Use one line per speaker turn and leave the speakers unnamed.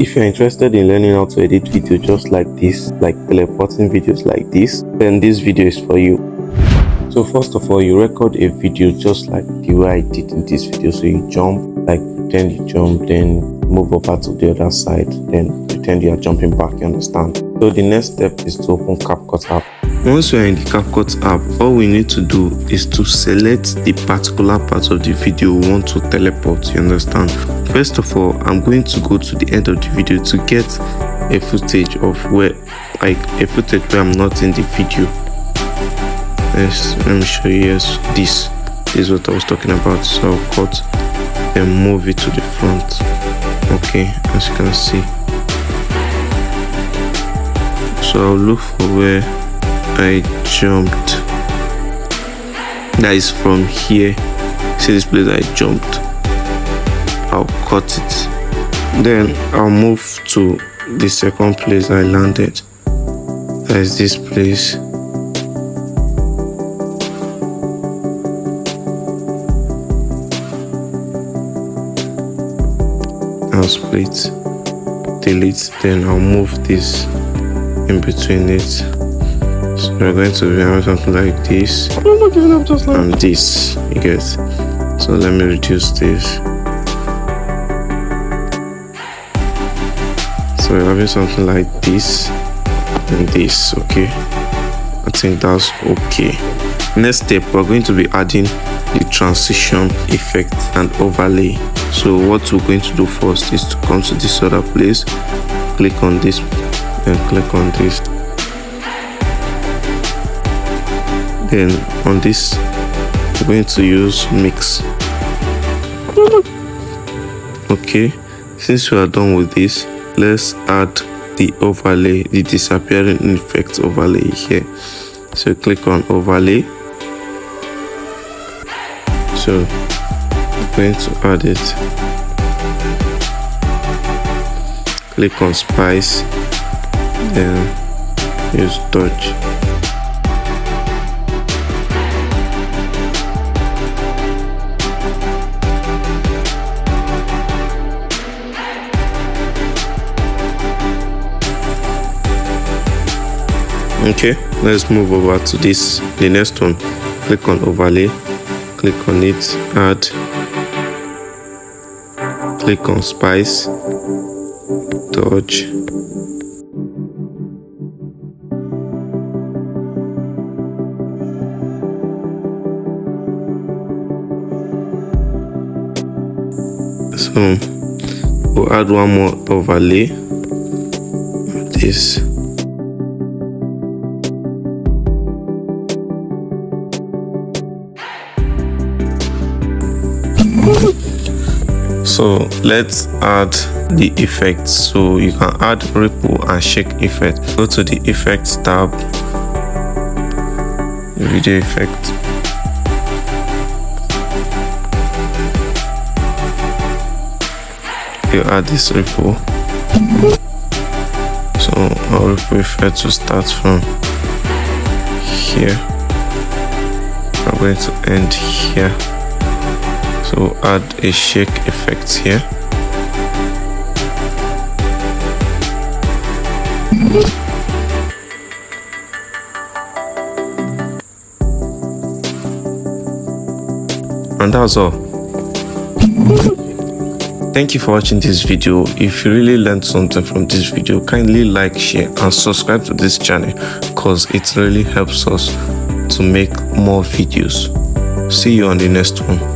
If you're interested in learning how to edit video just like this, like teleporting videos like this, then this video is for you. So first of all, you record a video just like the way I did in this video. So you jump, like pretend you jump, then move over to the other side, then pretend you are jumping back, you understand? So the next step is to open CapCut app. Once we are in the CapCut app, all we need to do is to select the particular part of the video we want to teleport, you understand? First of all, I'm going to go to the end of the video to get a footage of where, like a footage where I'm not in the video. Yes, let me show you. Yes, this is what I was talking about. So I'll cut and move it to the front. Okay, as you can see. So I'll look for where I jumped. That is from here. See this place I jumped. I'll cut it. Then I'll move to the second place I landed. That is this place. I'll split, delete, then I'll move this in between it. So we're going to be having something like this. I'm not giving up just like and this, you get. So let me reduce this. So we're having something like this and this, okay. I think that's okay. Next step, we're going to be adding the transition effect and overlay. So what we're going to do first is to come to this other place, click on this and click on this. Then on this, we're going to use mix. Okay, since we are done with this, let's add the overlay, the disappearing effect overlay here. So click on overlay. So I'm going to add it. Click on spice, then use dodge. Okay, let's move over to this, the next one. Click on overlay, click on it, add, click on spice, dodge, so we'll add one more overlay, this. So let's add the effects. So you can add ripple and shake effect. Go to the effects tab, video effect. You add this ripple. So our ripple effect will start from here. I'm going to end here. So add a shake effect here. And that's all. Thank you for watching this video. If you really learned something from this video, kindly like, share and subscribe to this channel because it really helps us to make more videos. See you on the next one.